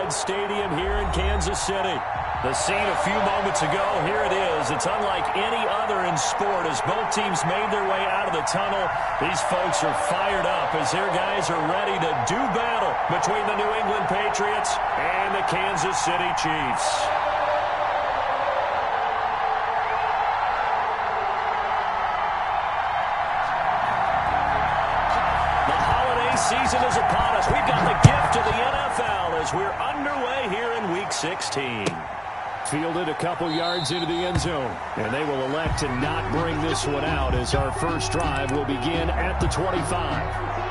Arrowhead Stadium here in Kansas City. The scene a few moments ago, here it is. It's unlike any other in sport as both teams made their way out of the tunnel. These folks are fired up as their guys are ready to do battle between the New England Patriots and the Kansas City Chiefs. The holiday season is upon us. We've got the gift of the NFL as we're underway here in Week 16. Fielded a couple yards into the end zone, and they will elect to not bring this one out as our first drive will begin at the 25.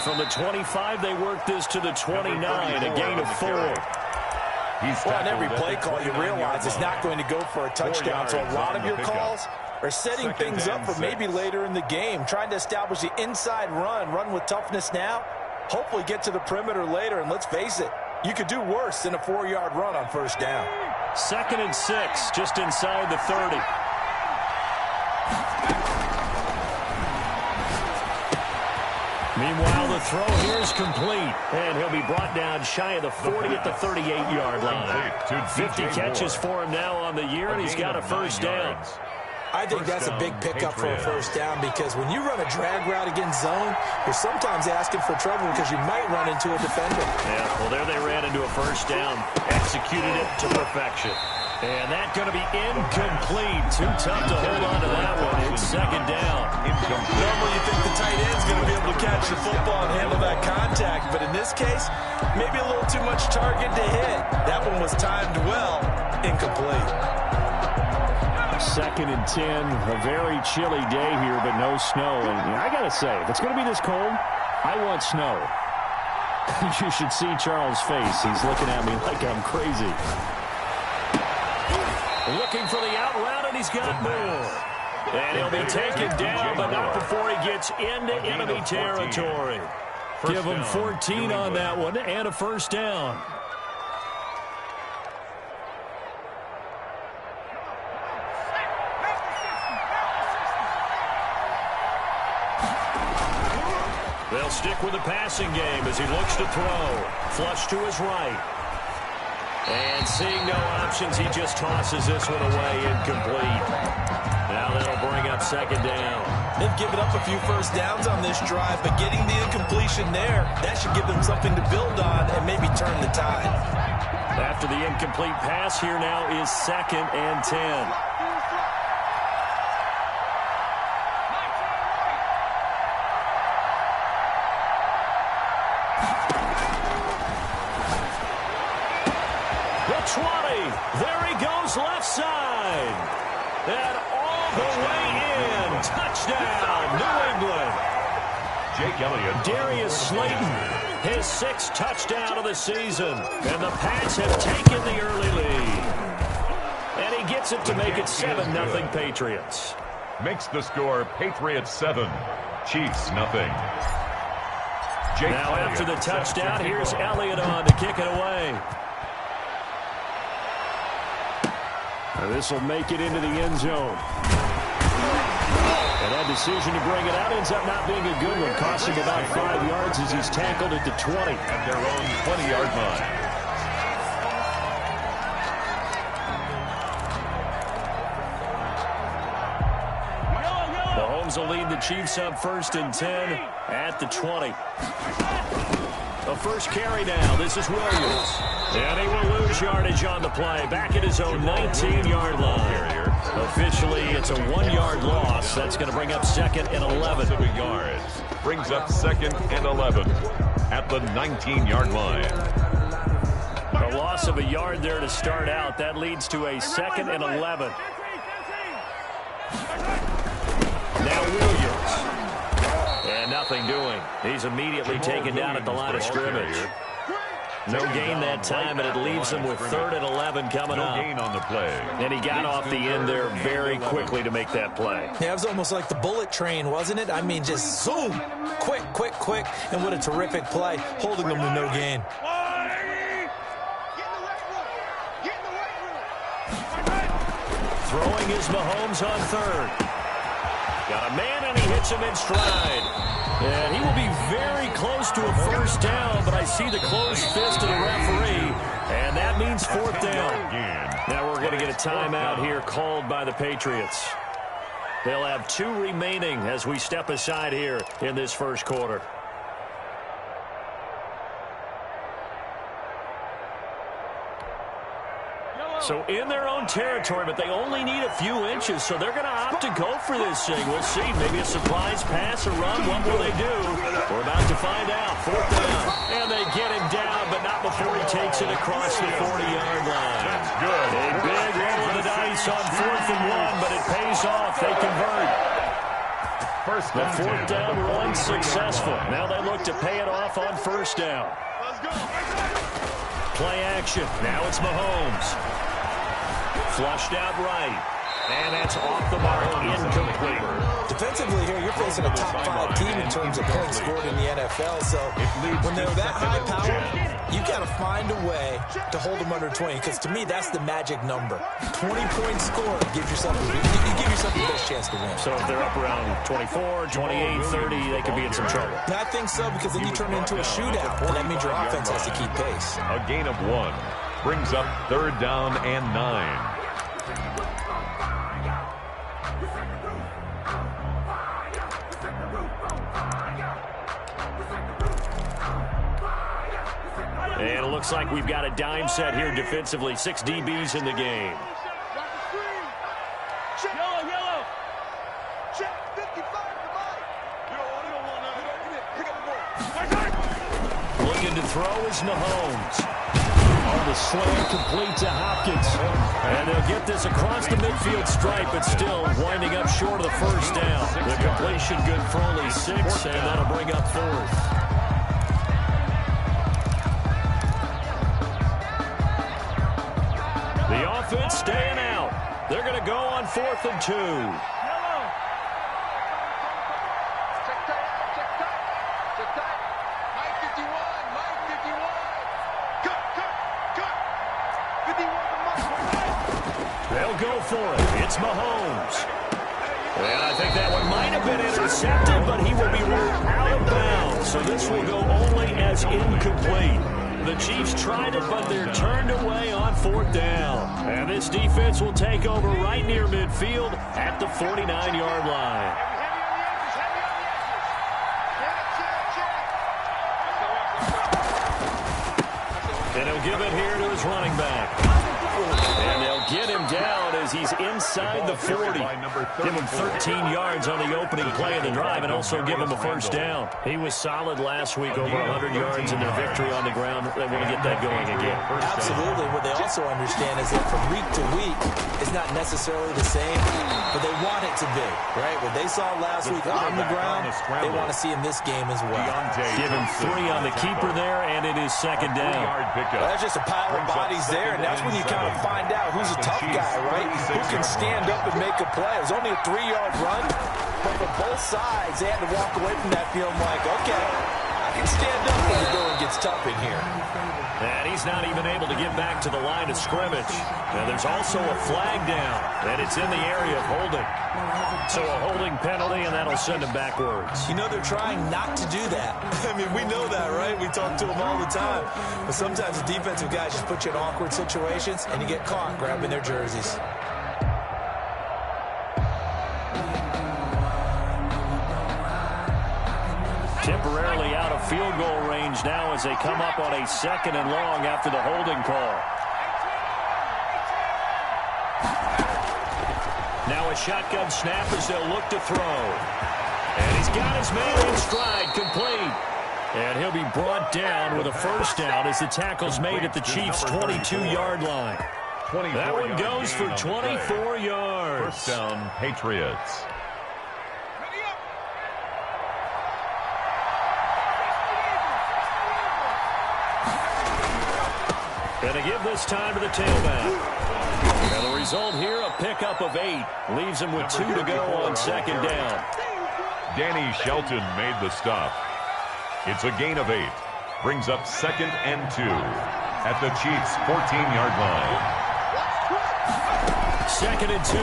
From the 25, they work this to the 29, a gain of 4. Well, on every play call, you realize it's not going to go for a touchdown, so a lot of your calls are setting things up for maybe later in the game, trying to establish the inside run with toughness now, hopefully get to the perimeter later, and let's face it, you could do worse than a 4-yard run on first down. 2nd and 6, just inside the 30. Meanwhile, the throw here is complete, and he'll be brought down shy of the 40 at the 38-yard line. 50 catches for him now on the year, and he's got a first down. I think that's a big pickup for a first down because when you run a drag route against zone, you're sometimes asking for trouble because you might run into a defender. Yeah, well, there they ran into a first down, executed it to perfection. And that's going to be incomplete. Too tough to hold on to that one. It's 2nd down. Normally you think the tight end's going to be able to catch the football and handle that contact, but in this case, maybe a little too much target to hit. That one was timed well. Incomplete. 2nd and 10. A very chilly day here, but no snow. And I got to say, if it's going to be this cold, I want snow. You should see Charles' face. He's looking at me like I'm crazy. Looking for the out route, and he's got more. And he'll be taken down, but not before he gets into enemy territory. Give him 14 on that one, and a first down. They'll stick with the passing game as he looks to throw. Flush to his right. And seeing no options, he just tosses this one away, incomplete. Now that'll bring up 2nd down. They've given up a few first downs on this drive, but getting the incompletion there, that should give them something to build on and maybe turn the tide. After the incomplete pass, here now is 2nd and 10. There he goes left side. And all the way in. Touchdown, New England. Jake Elliott. Darius Slayton, his 6th touchdown of the season. And the Pats have taken the early lead. And he gets it to make it 7-0 Patriots. Makes the score Patriots 7, Chiefs 0. Now after the touchdown, here's Elliott on to kick it away. This will make it into the end zone. And that decision to bring it out ends up not being a good one. Costs him about 5 yards as he's tackled at the 20. At their own 20-yard line. Mahomes will lead the Chiefs up 1st and 10 at the 20. The first carry now. This is Williams. And he will lose yardage on the play. Back at his own 19-yard line. Officially, it's a 1-yard loss. That's going to bring up 2nd and 11. Yards. Brings up 2nd and 11 at the 19-yard line. A loss of a yard there to start out. That leads to a 2nd and 11. Now Williams. And And nothing doing. He's immediately taken down at the line of scrimmage. No gain that time, and it leaves him with 3rd and 11 coming up. No gain on the play. And he got off the end there very quickly to make that play. Yeah, it was almost like the bullet train, wasn't it? I mean, just zoom. Quick, quick, quick. And what a terrific play, holding them to no gain. Throwing is Mahomes on 3rd. Got a man, and he hits him in stride. And he will be very close to a first down, but I see the closed fist of the referee, and that means 4th down. Now we're going to get a timeout here called by the Patriots. They'll have 2 remaining as we step aside here in this first quarter. So in their own territory, but they only need a few inches, so they're going to opt to go for this thing. We'll see. Maybe a surprise pass or run. What will they do? We're about to find out. 4th down. And they get him down, but not before he takes it across the 40-yard line. That's good. A big roll of the dice on 4th and 1, but it pays off. They convert. The 4th down run successful. Now they look to pay it off on 1st down. Play action. Now it's Mahomes. Flushed out right. And that's off the mark, incomplete. Defensively here, you're facing a top 5 team in terms of points scored in the NFL. So when they're that high power, you got to find a way to hold them under 20. Because to me, that's the magic number. 20 points scored gives yourself the best chance to win. So if they're up around 24, 28, 30, they could be in some trouble. I think so, because then you turn it into a shootout, and that means your offense has to keep pace. A gain of 1 brings up 3rd down and 9. And it looks like we've got a dime set here defensively. 6 DBs in the game. Yellow. Check 55 Looking to throw is Mahomes. On the slant, complete to Hopkins. And they'll get this across the midfield stripe, but still winding up short of the first down. The completion good for only 6, and that'll bring up 4th. The offense staying out. They're going to go on 4th and 2. They'll go for it. It's Mahomes. And I think that one might have been intercepted, but he will be ruled out of bounds. So this will go only as incomplete. The Chiefs tried it, but they're turned away on 4th down. And this defense will take over right near midfield at the 49-yard line. And he'll give it here to his running back. And they'll get him down as he's inside the 40. Give him 13 yards on the opening play of the drive and also give him a first down. He was solid last week, over 100 yards in their victory on the ground. They want to get that going again. Absolutely. What they also understand is that from week to week, it's not necessarily the same, but they want it to be, right? What they saw last week on the ground, they want to see in this game as well. Give him 3 on the keeper there, and it is 2nd down. Well, that's just a pile of bodies there, and that's when you kind of find out who's a tough guy, right? Who can stand up and make a play. It was only a 3-yard run, but for both sides, they had to walk away from that field like, okay, I can stand up when the going gets tough in here. And he's not even able to get back to the line of scrimmage. Now there's also a flag down, and it's in the area of holding. So a holding penalty, and that'll send him backwards. You know, they're trying not to do that. I mean, we know that, right? We talk to them all the time. But sometimes the defensive guys just put you in awkward situations, and you get caught grabbing their jerseys. Temporarily out of field goal range now as they come up on a 2nd and long after the holding call. Now a shotgun snap as they'll look to throw. And he's got his man in stride, complete. And he'll be brought down with a first down as the tackle's made at the Chiefs' 22-yard line. That one goes for 24 yards. First down, Patriots. Gonna give this time to the tailback. And the result here, a pickup of 8. Leaves him with 2 to go on second down. Danny Shelton made the stop. It's a gain of 8. Brings up 2nd and 2 at the Chiefs' 14-yard line. 2nd and 2.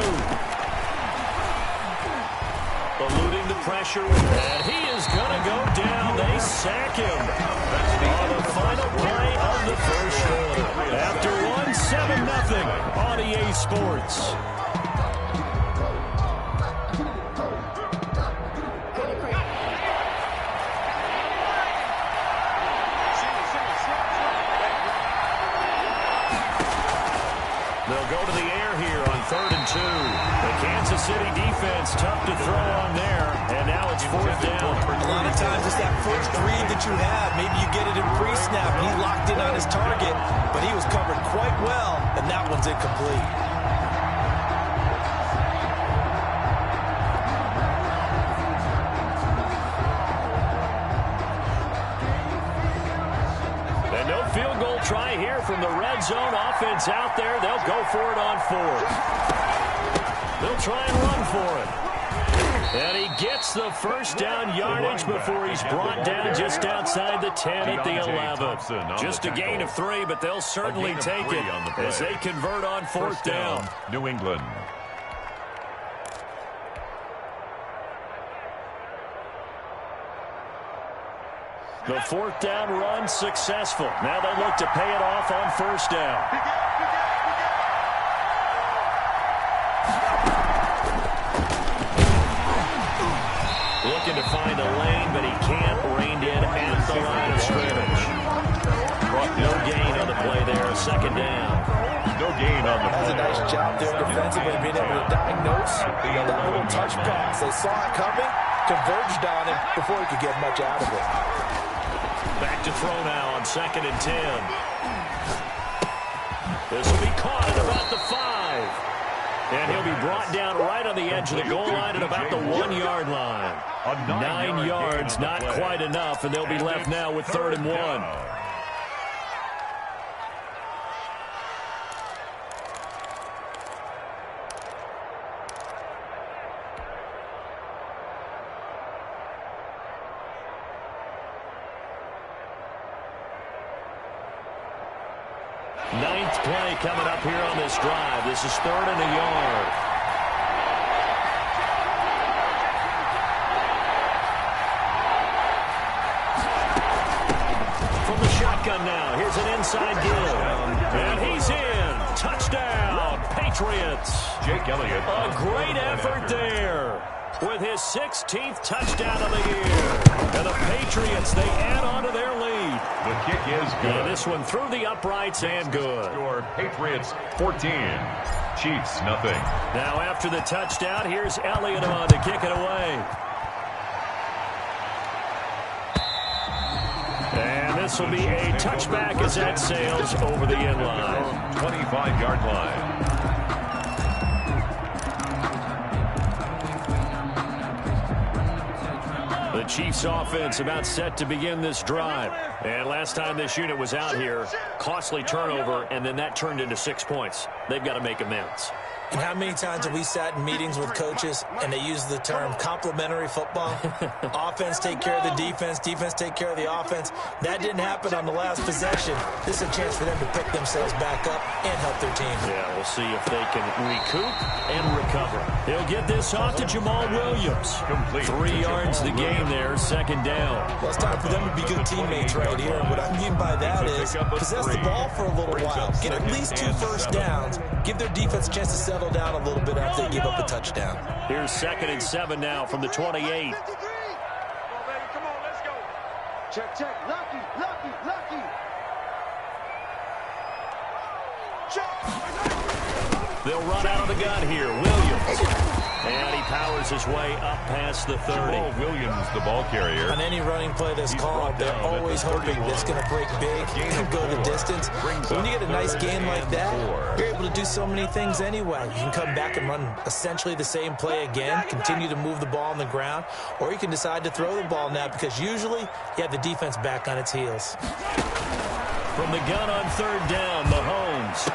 Eluding the pressure, and he is going to go down. They sack him on the final play of the first quarter. After 1-7-0 on EA Sports. They'll go to the air here on 3rd and 2. The Kansas City defense tough to throw on there, and now it's 4th down. A lot of times it's that first read that you have. Maybe you get it in pre-snap, and he locked in on his target, but he was covered quite well, and that one's incomplete. And no field goal try here from the red zone offense out there. They'll go for it on 4th. They'll try and run for it. And he gets the first down yardage before he's brought down just outside the 10 at the 11. Just a gain of 3, but they'll certainly take it as they convert on 4th down. New England. The 4th down run successful. Now they look to pay it off on 1st down. Looking to find a lane, but he can't. Reined in at the line of scrimmage. No gain on the play there. 2nd down. No gain on the play. That's a nice job there defensively, being able to diagnose that little touch pass. They saw it coming, converged on him before he could get much out of it. Back to throw now on 2nd and 10. This will be caught at about the 5. And he'll be brought down right on the edge of the goal line at about the 1-yard line. 9 yards, not quite enough, and they'll be left now with 3rd and 1. Ninth play coming up here on this drive. This is 3rd and a yard. From the shotgun now, here's an inside give. And he's in. Touchdown, Patriots. Jake Elliott. A great effort there with his 16th touchdown of the year. And the Patriots, they add on to their lead. The kick is good. And this one through the uprights and good. Score Patriots 14. Chiefs nothing. Now after the touchdown, here's Elliott on to kick it away. And this will be a touchback as that sails over the end line. 25-yard line. The Chiefs offense about set to begin this drive. And last time this unit was out here, costly turnover, and then that turned into 6 points. They've got to make amends. And how many times have we sat in meetings with coaches and they use the term complementary football? Offense take care of the defense, defense take care of the offense. That didn't happen on the last possession. This is a chance for them to pick themselves back up and help their team. Yeah, we'll see if they can recoup and recover. He'll get this off to Jamal Williams. Complete 3 yards the game there, 2nd down. Well, it's time for them to be good teammates right here. And what I mean by that is possess the ball for a little while. Get at least 2 first downs. Give their defense a chance to settle down a little bit after they give up a touchdown. Here's 2nd and 7 now from the 28. Come on, baby. Come on, let's go. Check, check. Lucky, lucky, lucky. Check. They'll run out of the gun here. Williams. And he powers his way up past the 30. Jamal Williams, the ball carrier. On any running play that's called, they're always hoping it's going to break big and go the distance. But when you get a nice gain like that, you're able to do so many things anyway. You can come back and run essentially the same play again, continue to move the ball on the ground, or you can decide to throw the ball now because usually you have the defense back on its heels. From the gun on third down, Mahomes.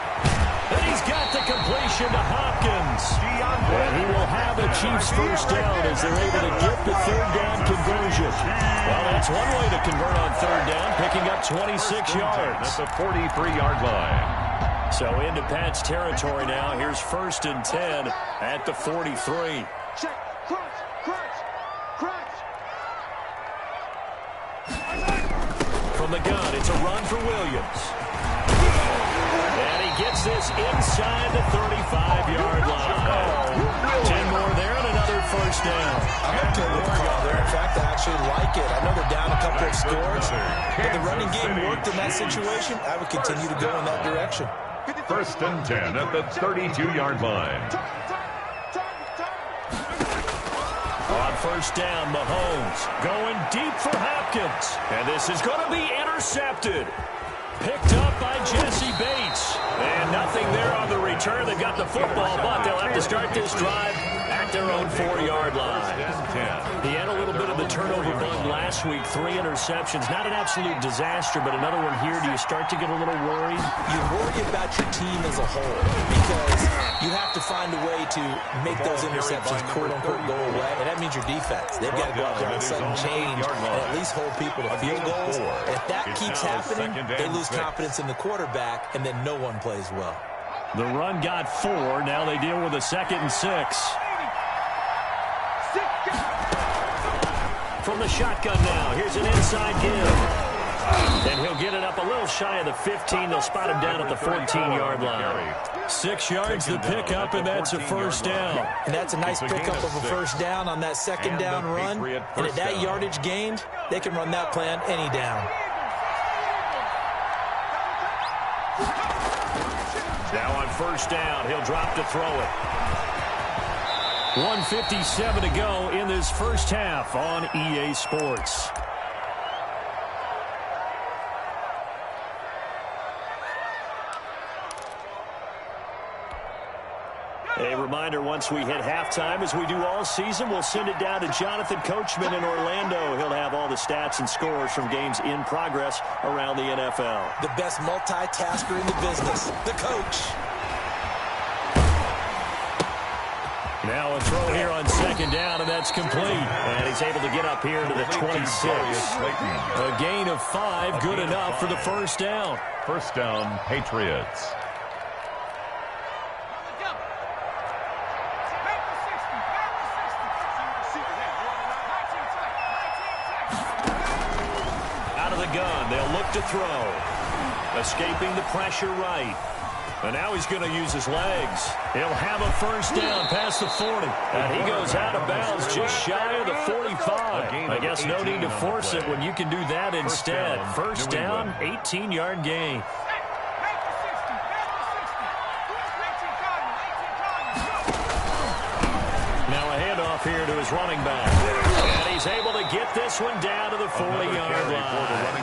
And he's got the completion to Hopkins. And he will have a Chiefs first down as they're able to get the third down conversion. Well, that's one way to convert on third down, picking up 26 yards. At the 43-yard line. So into Pat's territory now. Here's 1st and 10 at the 43. Check. Crunch. From the gun, it's a run for Williams. And he gets this inside the 35-yard line. 10 more there and another first down. I'm okay with the call there. In fact, I actually like it. I know they're down a couple of scores, but the running game worked in that situation. I would continue to go in that direction. 1st and 10 at the 32-yard line. On first down, Mahomes going deep for Hopkins. And this is going to be intercepted. Picked up by Jesse Bates. And nothing there on the return. They got the football, but they'll have to start this drive at their own 4-yard line. He had a little bit of the turnover bug last week. 3 interceptions. Not an absolute disaster, but another one here. Do you start to get a little worried? You worry about your team as a whole because you have to find a way to make those interceptions, quote-unquote, go away. And that means your defense. They've got to go out there and sudden change and at least hold people to field goals. And if that keeps happening, they lose confidence in the quarterback, and then no one plays well. The run got 4. Now they deal with a 2nd and 6. From the shotgun now. Here's an inside give. And he'll get it up a little shy of the 15. They'll spot him down at the 14-yard line. 6 yards to pick up, and that's a first down. And that's a nice pickup of a first down on that second down run. And at that yardage gained, they can run that play on any down. Now on first down, he'll drop to throw it. 1:57 to go in this first half on EA Sports. A reminder, once we hit halftime, as we do all season, we'll send it down to Jonathan Coachman in Orlando. He'll have all the stats and scores from games in progress around the NFL. The best multitasker in the business, the coach. Now a throw here on second down, and that's complete. And he's able to get up here to the 26. A gain of 5, good enough for the first down. First down, Patriots. Gun. They'll look to throw. Escaping the pressure right. And now he's going to use his legs. He'll have a first down past the 40. And he goes out of bounds just shy of the 45. I guess no need to force it when you can do that instead. First down, 18-yard gain. Now a handoff here to his running back. And he's able to get this one down to the 40-yard line.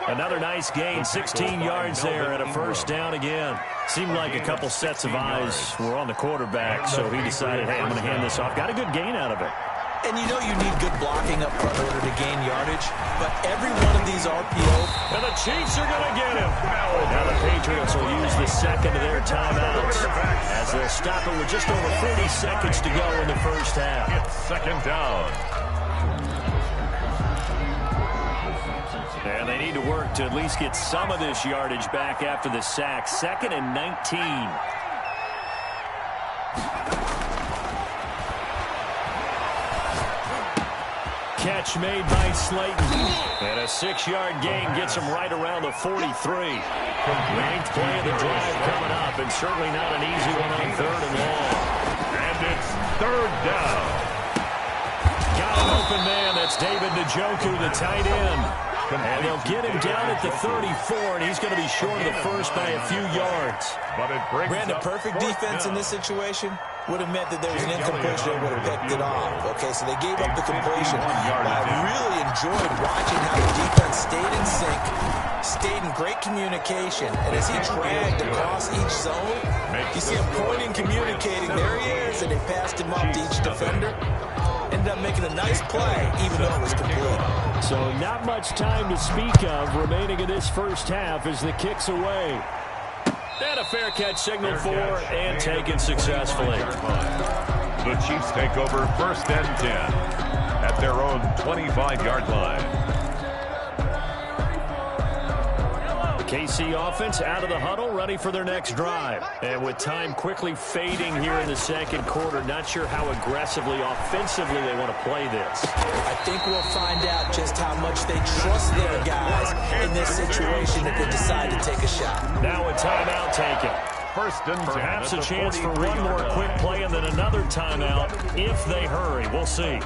Another nice gain, 16 yards there and a first down again. Seemed like a couple sets of eyes were on the quarterback, so he decided, hey, I'm going to hand this off. Got a good gain out of it. And you know you need good blocking up front in order to gain yardage, but every one of these RPOs. And the Chiefs are going to get him. Now the Patriots will use the second of their timeouts as they'll stop it with just over 40 seconds to go in the first half. It's second down. And they need to work to at least get some of this yardage back after the sack. 2nd and 19. Catch made by Slayton. And a 6-yard gain gets him right around the 43. 9th play of the drive coming up, and certainly not an easy one on 3rd and long. And it's 3rd down. Got an open man. That's David Njoku, the tight end. And they'll get him down at the 34, and he's going to be short of the first by a few yards. But it brings Brandon, perfect defense in this situation would have meant that there was an incompletion that would have picked it off. Okay, so they gave up the completion. But I really enjoyed watching how the defense stayed in sync, stayed in great communication, and as he dragged across each zone, you see him pointing, communicating. There he is, and they passed him up to each defender. And ended up making a nice play, even though it was complete. So not much time to speak of remaining in this first half as the kick's away. And a fair catch signaled for and taken successfully. The Chiefs take over 1st and 10 at their own 25-yard line. KC offense out of the huddle, ready for their next drive. And with time quickly fading here in the second quarter, not sure how aggressively, offensively they want to play this. I think we'll find out just how much they trust their guys in this situation if they decide to take a shot. Now a timeout taken. 1st and 10. Perhaps a chance for one more quick play and then another timeout if they hurry. We'll see.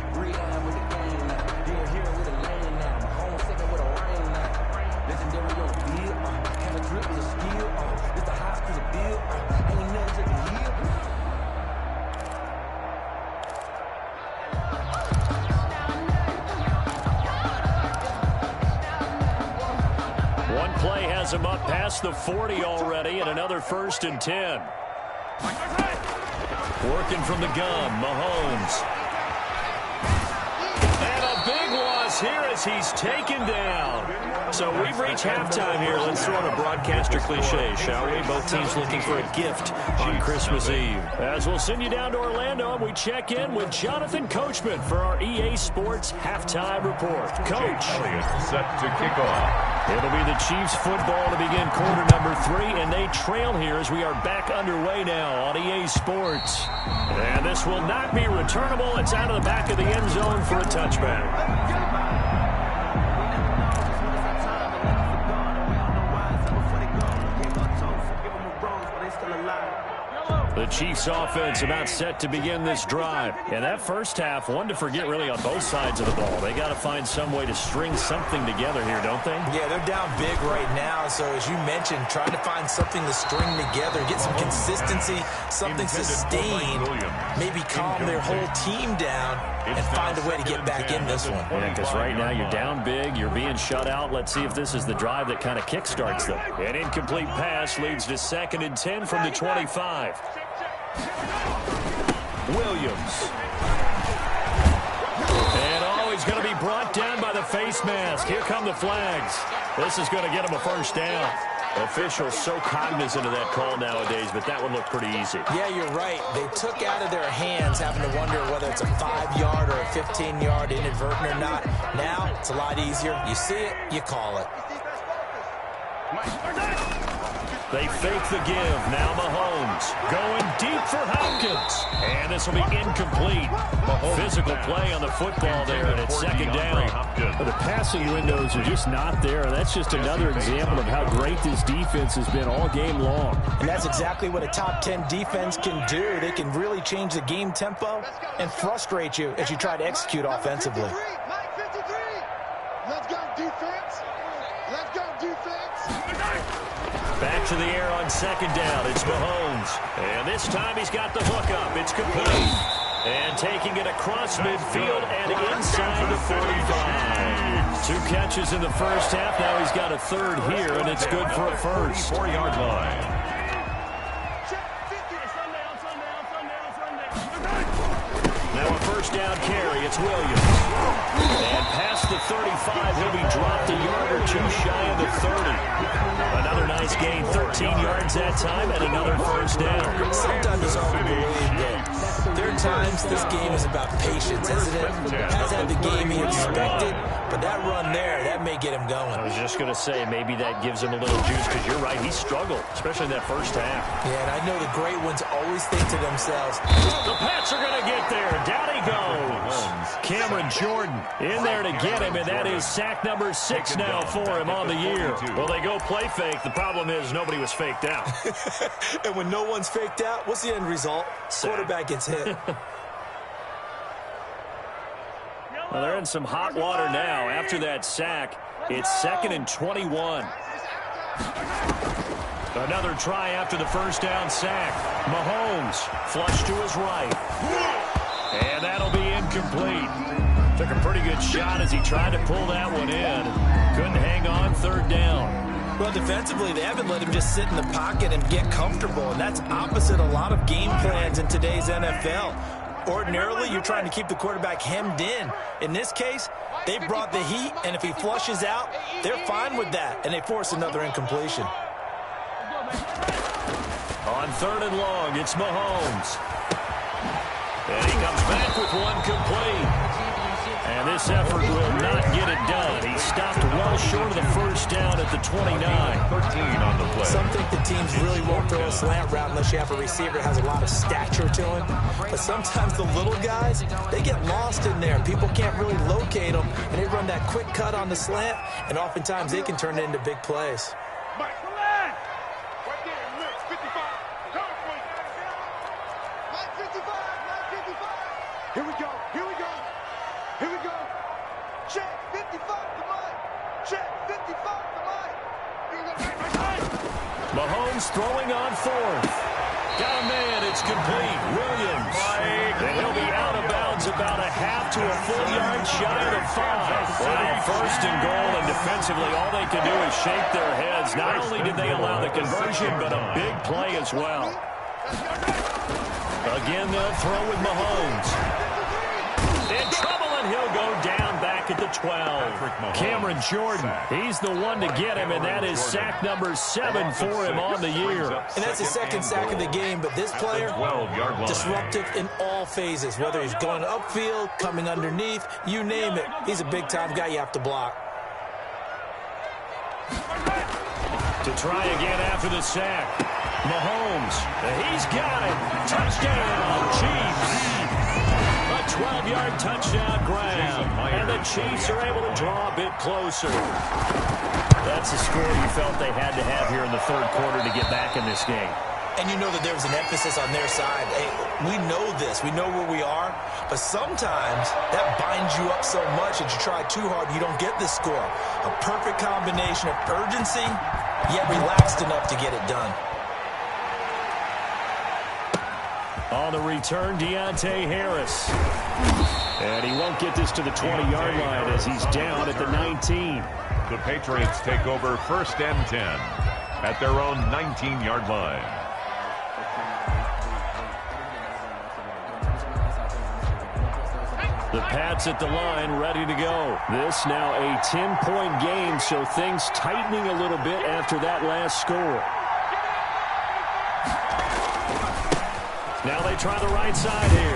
One play has him up past the 40 already, and another 1st and 10. Working from the gun, Mahomes. And a big loss here as he's taken down. So we've reached halftime here. Let's throw in a broadcaster cliche, shall we? Both teams looking for a gift on Christmas Eve. As we'll send you down to Orlando, and we check in with Jonathan Coachman for our EA Sports Halftime Report. Coach. Set to kick off. It'll be the Chiefs football to begin quarter number 3, and they trail here as we are back underway now on EA Sports. And this will not be returnable. It's out of the back of the end zone for a touchback. The Chiefs offense about set to begin this drive. And that first half, one to forget really on both sides of the ball. They got to find some way to string something together here, don't they? Yeah, they're down big right now. So as you mentioned, trying to find something to string together, get some consistency, something sustained, maybe calm their whole team down and find a way to get back in this one. Yeah, because right now you're down big, you're being shut out. Let's see if this is the drive that kind of kickstarts them. An incomplete pass leads to 2nd and 10 from the 25. Williams. And he's going to be brought down by the face mask. Here come the flags. This is going to get him a first down. Officials so cognizant of that call nowadays, but that one looked pretty easy. Yeah, you're right. They took out of their hands having to wonder whether it's a 5-yard or a 15-yard inadvertent or not. Now, it's a lot easier. You see it, you call it. They fake the give. Now Mahomes going deep for Hopkins. And this will be incomplete. Physical play on the football there, and it's 2nd down. The passing windows are just not there. That's just another example of how great this defense has been all game long. And that's exactly what a top 10 defense can do. They can really change the game tempo and frustrate you as you try to execute offensively. Let's go, defense. Let's go, defense. Back to the air on 2nd down. It's Mahomes. And this time he's got the hook up. It's complete. And taking it across midfield and inside the 45. 2 catches in the first half. Now he's got a 3rd here, and it's good for a first. 4-yard line. Now a first down carry. It's Williams. And past the 35, he'll be dropped a yard or 2 shy of the 30. Another nice gain, 13 yards that time, and another first down. Sometimes it's hard to believe that there are times this game is about patience, isn't it? Has had the game he expected, but that run there, that may get him going. I was just going to say, maybe that gives him a little juice, because you're right, he struggled, especially in that first half. Yeah, and I know the great ones always think to themselves, the Pats are going to get there. Down he goes. Cameron Jordan in there to get him, and that is sack number 6 now for him on the year. Well, they go play fake. The problem is nobody was faked out. And when no one's faked out, what's the end result? Quarterback gets hit. Well, they're in some hot water now. After that sack, it's 2nd and 21. Another try after the first down sack. Mahomes flush to his right. And that'll be incomplete. Took a pretty good shot as he tried to pull that one in. Couldn't hang on, 3rd down. Well, defensively, they haven't let him just sit in the pocket and get comfortable, and that's opposite a lot of game plans in today's NFL. Ordinarily, you're trying to keep the quarterback hemmed in. In this case, they brought the heat, and if he flushes out, they're fine with that, and they force another incompletion. On 3rd and long, it's Mahomes. And he comes back with one complete. And this effort will not get it done. He stopped well short of the first down at the 29. 13 on the play. Some think the teams really won't throw a slant route unless you have a receiver that has a lot of stature to him. But sometimes the little guys, they get lost in there. People can't really locate them, and they run that quick cut on the slant, and oftentimes they can turn it into big plays. Here we go. Here we go. Here we go. Check 55 to Mike. Check 55 to Mike. Mahomes throwing on 4th. Got a man. It's complete. Williams. And he'll be out of bounds about a half to a full yard shy of the 5. Wow, 1st and goal, and defensively all they can do is shake their heads. Not only did they allow the conversion, but a big play as well. Again, they'll throw with Mahomes. In trouble, and he'll go down back at the 12. Cameron Jordan, he's the one to get him, and that is sack number 7 for him on the year. And that's his 2nd sack of the game, but this player, disruptive in all phases, whether he's going upfield, coming underneath, you name it. He's a big-time guy you have to block. To try again after the sack. Mahomes, he's got it. Touchdown, Chiefs. A 12-yard touchdown grab. And the Chiefs are able to draw a bit closer. That's the score you felt they had to have here in the 3rd quarter to get back in this game. And you know that there was an emphasis on their side. Hey, we know this. We know where we are. But sometimes that binds you up so much that you try too hard, you don't get this score. A perfect combination of urgency, yet relaxed enough to get it done. On the return, Deontay Harris. And he won't get this to the 20-yard line as he's down at the 19. The Patriots take over 1st and 10 at their own 19-yard line. The Pats at the line, ready to go. This now a 10-point game, so things tightening a little bit after that last score. Now they try the right side here.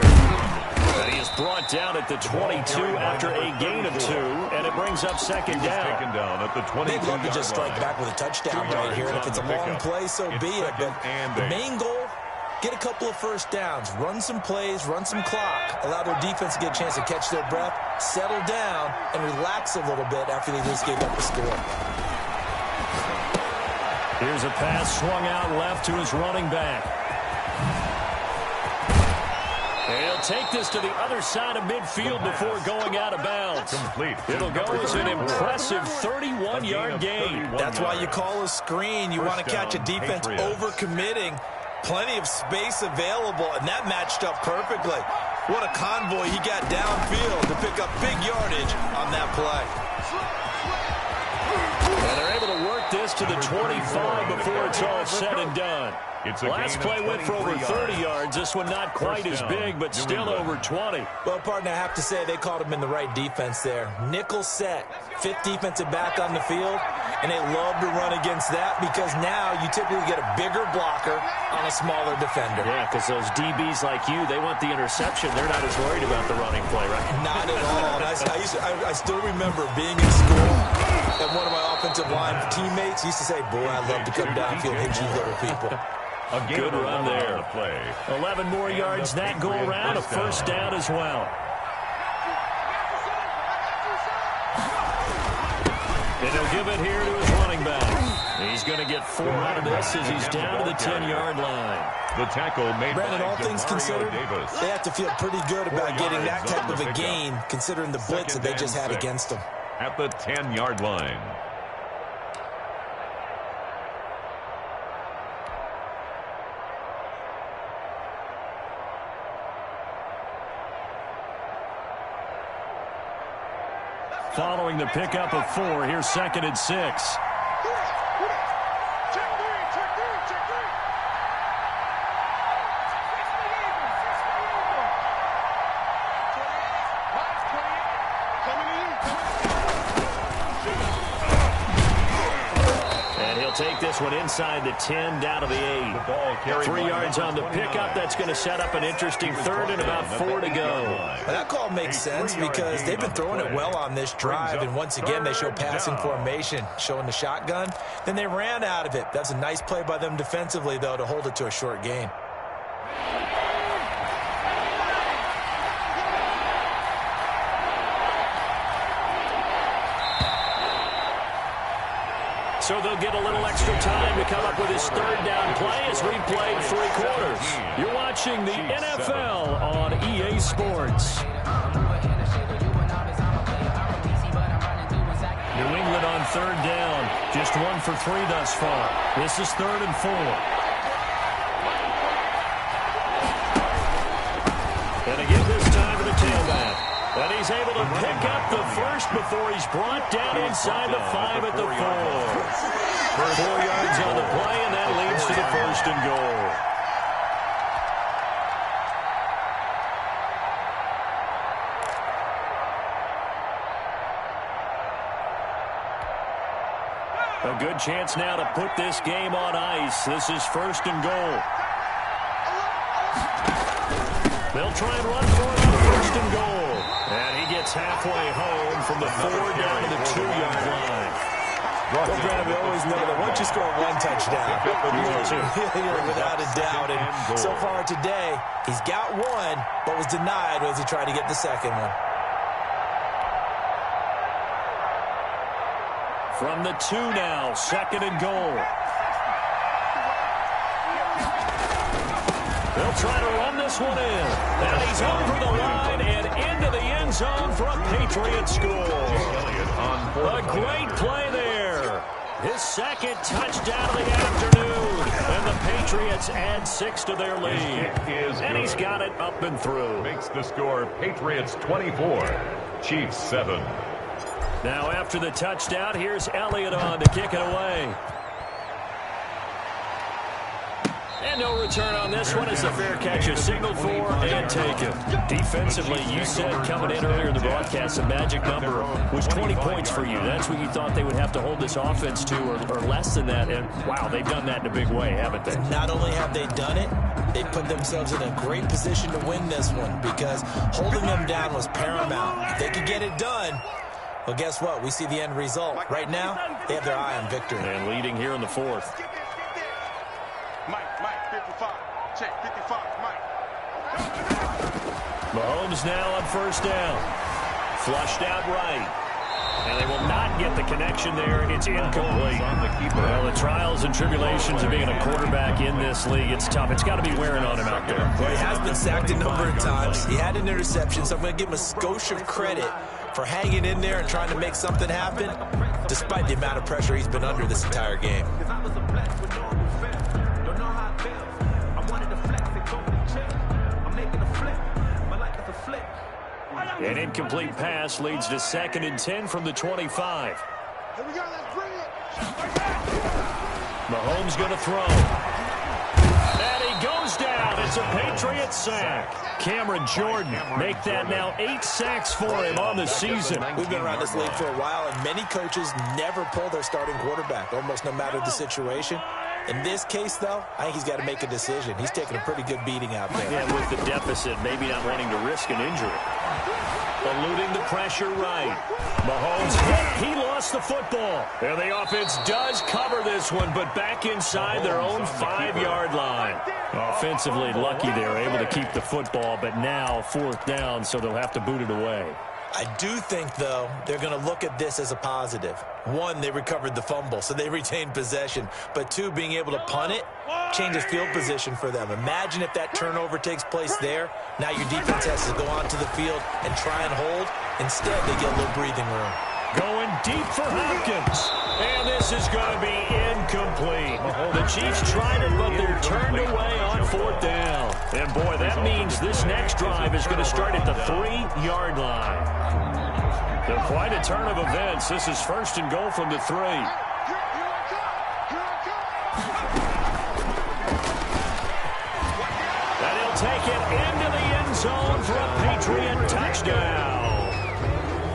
And he is brought down at the 22 after a gain of 2, and it brings up 2nd down. Taken down at the 22. They'd love to just strike back with a touchdown right here, and if it's a long play, so be it. But the main goal, get a couple of 1st downs, run some plays, run some clock, allow their defense to get a chance to catch their breath, settle down, and relax a little bit after they just gave up the score. Here's a pass swung out left to his running back. And he'll take this to the other side of midfield before going out of bounds. It'll go as an impressive 31-yard gain. That's why you call a screen. You want to catch a defense overcommitting. Plenty of space available, and that matched up perfectly. What a convoy he got downfield to pick up big yardage on that play. And they're able to work this to the 25 before it's all said and done. Last play went for over 30 yards. This one not quite as big, but still over 20. Well, partner, I have to say they called him in the right defense there. Nickel set, 5th defensive back on the field, and they love to run against that because now you typically get a bigger blocker on a smaller defender. Yeah, because those DBs like you, they want the interception. They're not as worried about the running play, right? Not at all. And I still remember being in school, and one of my offensive line teammates used to say, boy, I love to come downfield and hit you little people. A good run there. Play. 11 more yards that go around, a 1st down as well. And he'll give it here to his running back. He's going to get 4 out of this as he's down to the 10-yard line. The tackle made Brandon, by all things considered, Davis. they have to feel pretty good about getting that type of a gain considering the blitz that they just had against them. At the 10-yard line. Following the pickup of 4, here's 2nd and 6. take this one inside the 10, down to the 8. 3 yards on the pickup. That's going to set up an interesting third and about 4 to go. Well, that call makes sense because they've been throwing it well on this drive, and once again they show passing formation, showing the shotgun. Then they ran out of it. That's a nice play by them defensively, though, to hold it to a short gain. So they'll get a little extra time to come up with his third down play as we played 3 quarters. You're watching the NFL on EA Sports. New England on third down. Just 1 for 3 thus far. This is 3rd and 4. And again this time to the tailback. And he's able to pick up the first before he's brought down inside the 5 at the 4. 4 yards on the play, and that leads to the 1st and goal. A good chance now to put this game on ice. This is 1st and goal. They'll try and run for it on 1st and goal. And he gets halfway home from the 4 down to the 2-yard line. Well, Brandon, we always know that once you score 1 touchdown, you're without a doubt. And so far today, he's got 1, but was denied as he tried to get the second one. From the 2 now, 2nd and goal. They'll try to run this one in. And he's over the line and into the end zone for a Patriots score. A great play there. His 2nd touchdown of the afternoon. And the Patriots add 6 to their lead. And he's got it up and through. Makes the score Patriots 24, Chiefs 7. Now after the touchdown, here's Elliott on to kick it away. And no return on this one as the fair catch is signaled for and taken. Defensively, you said coming in earlier in the broadcast, the magic number was 20 points for you. That's what you thought they would have to hold this offense to or less than that. And, wow, they've done that in a big way, haven't they? And not only have they done it, they put themselves in a great position to win this one because holding them down was paramount. If they could get it done, well, guess what? We see the end result. Right now, they have their eye on victory. And leading here in the 4th. Mike, 55. Check, 55, Mike. Mahomes now on 1st down. Flushed out right. And they will not get the connection there. It's incomplete. Well, the trials and tribulations of being a quarterback in this league, it's tough. It's got to be wearing on him out there. Well, he has been sacked a number of times. He had an interception, so I'm going to give him a skosh of credit for hanging in there and trying to make something happen, despite the amount of pressure he's been under this entire game. An incomplete pass leads to 2nd and 10 from the 25. Here we go, let's bring it. Mahomes going to throw. And he goes down. It's a Patriots sack. Cameron Jordan make that now 8 sacks for him on the season. We've been around this league for a while, and many coaches never pull their starting quarterback, almost no matter the situation. In this case, though, I think he's got to make a decision. He's taking a pretty good beating out there. Yeah, with the deficit, maybe not wanting to risk an injury. Eluding the pressure right. Mahomes hit. He lost the football. And the offense does cover this one, but back inside their own 5-yard line. Offensively lucky they were able to keep the football, but now 4th down, so they'll have to boot it away. I do think, though, they're going to look at this as a positive. 1, they recovered the fumble, so they retained possession. But 2, being able to punt it changes field position for them. Imagine if that turnover takes place there. Now your defense has to go onto the field and try and hold. Instead, they get a little breathing room. Going deep for Hopkins. And this is going to be incomplete. The Chiefs tried it, but they're turned away on 4th down. And, boy, that means this next drive is going to start at the 3-yard line. So quite a turn of events. This is 1st and goal from the 3. And he'll take it into the end zone for a Patriot touchdown.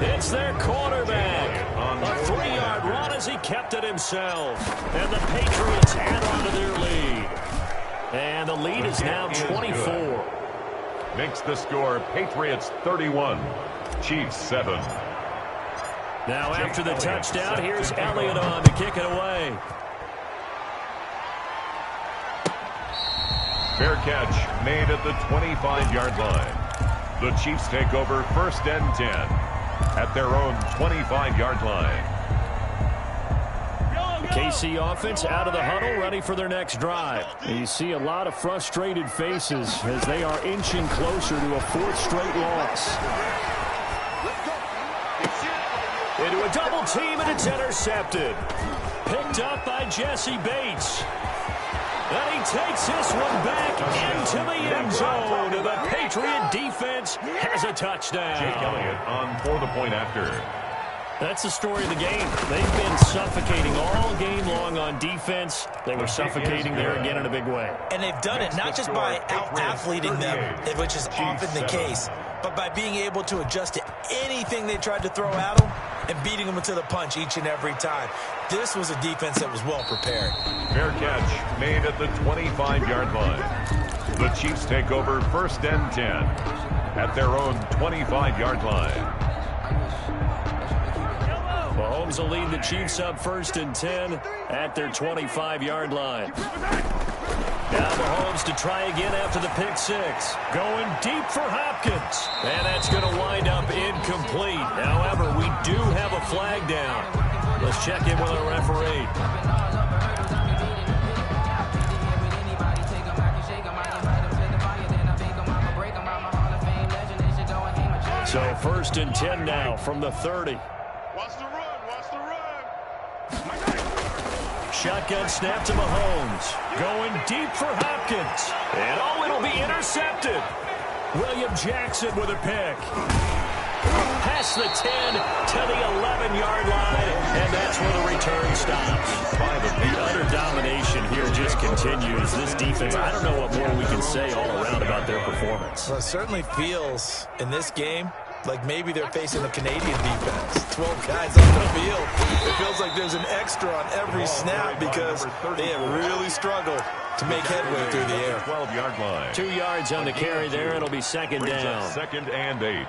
It's their quarterback. A 3-yard run as he kept it himself. And the Patriots add on to their lead. And the lead is now 24. Makes the score Patriots 31, Chiefs 7. Now after the touchdown, here's Elliott on to kick it away. Fair catch made at the 25-yard line. The Chiefs take over 1st and 10 at their own 25-yard line. The KC offense out of the huddle, ready for their next drive. You see a lot of frustrated faces as they are inching closer to a 4th straight loss. Into a double team, and it's intercepted. Picked up by Jesse Bates. And he takes this one back into the end zone. And the Patriot defense has a touchdown. Jake Elliott on for the point after. That's the story of the game. They've been suffocating all game long on defense. They were suffocating there again in a big way. And they've done it not just by out-athleting them, which is often the case, but by being able to adjust to anything they tried to throw at them and beating them to the punch each and every time. This was a defense that was well prepared. Fair catch made at the 25-yard line. The Chiefs take over 1st and 10 at their own 25-yard line. Mahomes will lead the Chiefs up 1st and 10 at their 25-yard line. Now Mahomes to try again after the pick six. Going deep for Hopkins. And that's going to wind up incomplete. However, we do have a flag down. Let's check in with our referee. So 1st and 10 now from the 30. Watch the run. Watch the run. Shotgun snap to Mahomes. Going deep for Hopkins. And oh, it'll be intercepted. William Jackson with a pick. Past the 10 to the 11-yard line. And that's where the return stops. The utter domination here just continues. This defense, I don't know what more we can say all around about their performance. Well, it certainly feels in this game like maybe they're facing a Canadian defense. 12 guys on the field. It feels like there's an extra on every snap because they have really struggled to make headway through the air. 12-yard line. 2 yards on the carry there. It'll be 2nd down. 2nd and 8.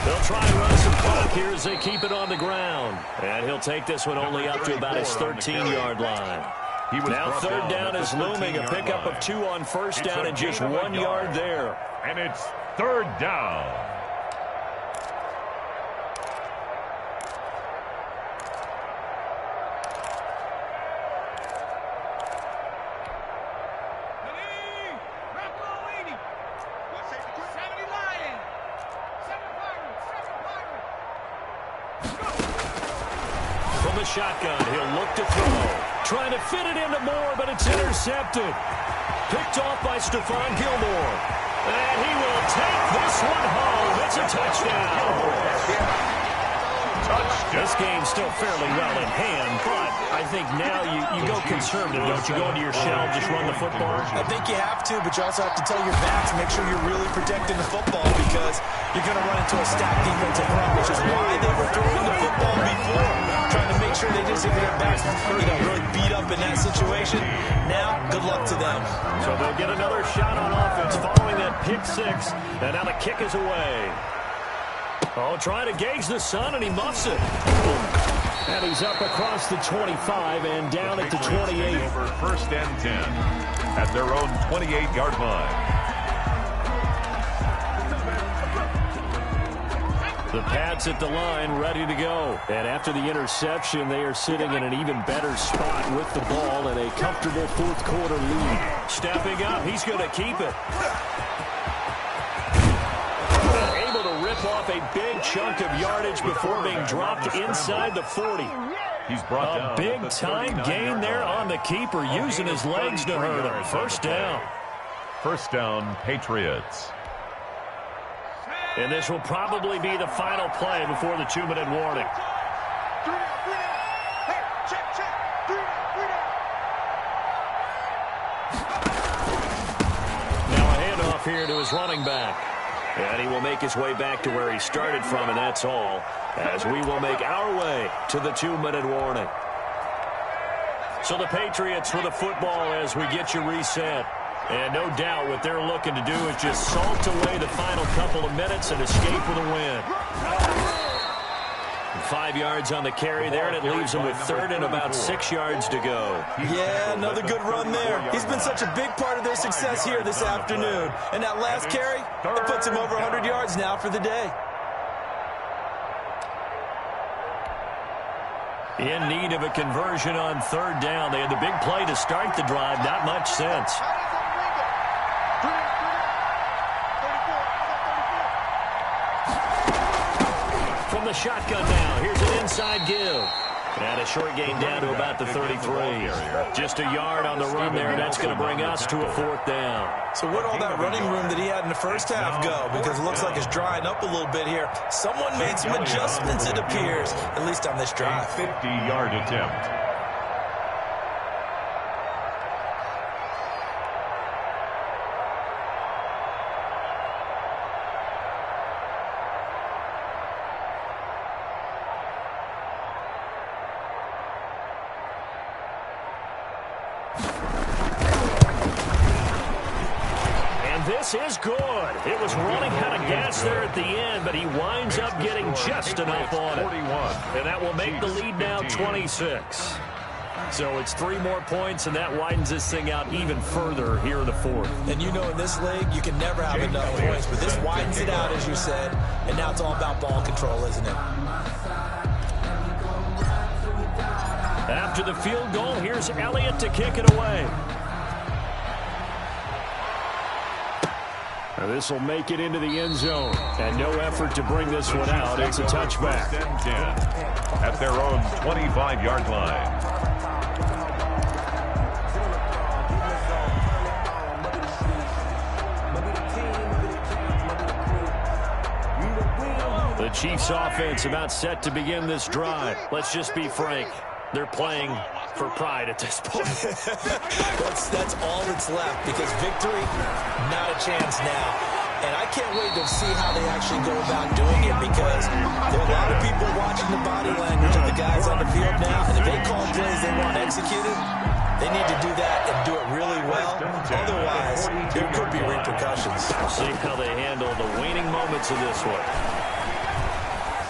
They'll try and run some clock here as they keep it on the ground. And he'll take this one only up to about his 13-yard line. Now 3rd down is looming. A pickup of 2 on 1st down and just 1 yard there. And it's 3rd down. Shotgun. He'll look to throw. Trying to fit it into Moore, but it's intercepted. Picked off by Stephon Gilmore. And he will take this one home. It's a touchdown. This game's still fairly well in hand, but I think now you go conservative, don't you? Go into your shell, just run the football. I think you have to, but you also have to tell your backs, make sure you're really protecting the football because you're going to run into a stacked defensive front, which is why they were throwing the football before, trying to make sure they didn't see their backs really beat up in that situation. Now, good luck to them. So they'll get another shot on offense following that pick six, and now the kick is away. Oh, trying to gauge the sun, and he muffs it. And he's up across the 25 and down at the 28. Over 1st and 10 at their own 28-yard line. The Pats at the line, ready to go. And after the interception, they are sitting in an even better spot with the ball and a comfortable fourth-quarter lead. Stepping up, he's going to keep it. Able to rip off a big chunk of yardage before being dropped inside the 40. He's brought down a big-time gain there on the keeper, using his legs to hurt him. 1st down. 1st down, Patriots. And this will probably be the final play before the 2-minute warning. here to his running back. And he will make his way back to where he started from, and that's all, as we will make our way to the 2-minute warning. So the Patriots with the football as we get you reset. And no doubt what they're looking to do is just salt away the final couple of minutes and escape with a win. 5 yards on the carry there, and it leaves him with third and about 6 yards to go. Yeah, another good run there. He's been such a big part of their success here this afternoon. And that last carry, it puts him over 100 yards now for the day. In need of a conversion on third down. They had the big play to start the drive. Not much sense. From the shotgun now, here's an inside give. And a short gain down to about the 33. Just a yard on the run there, and that's going to bring us to a fourth down. So where'd all that running room that he had in the first half go? Because it looks like it's drying up a little bit here. Someone made some adjustments, it appears, at least on this drive. 50-yard attempt. This is good. It was running out of gas there at the end, but he winds up getting just enough on it. And that will make the lead now 26. So it's 3 more points, and that widens this thing out even further here in the fourth. And you know in this league, you can never have enough points, but this widens it out, as you said, and now it's all about ball control, isn't it? After the field goal, here's Elliott to kick it away. This will make it into the end zone. And no effort to bring this one out. It's a touchback. At their own 25-yard line. The Chiefs offense about set to begin this drive. Let's just be frank. They're playing for pride at this point. that's all that's left, because victory, not a chance now. And I can't wait to see how they actually go about doing it, because there are a lot of people watching the body language of the guys on the field now, and if they call plays they want executed, they need to do that and do it really well. Otherwise, there could be repercussions. We'll see how they handle the waning moments of this one.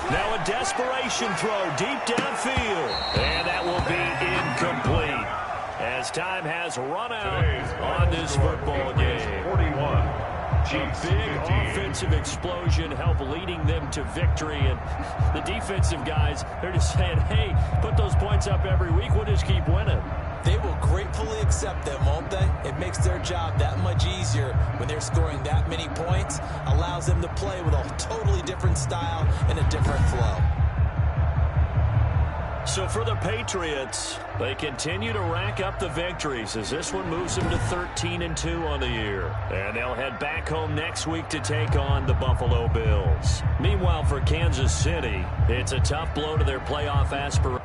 Now a desperation throw deep downfield. And that will be incomplete, as time has run out on this football game. 41. Chiefs Big offensive explosion help leading them to victory. And the defensive guys, they're just saying, hey, put those points up every week. We'll just keep winning. They will gratefully accept them, won't they? It makes their job that much easier when they're scoring that many points. Allows them to play with a totally different style and a different flow. So for the Patriots, they continue to rack up the victories as this one moves them to 13-2 on the year. And they'll head back home next week to take on the Buffalo Bills. Meanwhile, for Kansas City, it's a tough blow to their playoff aspirations.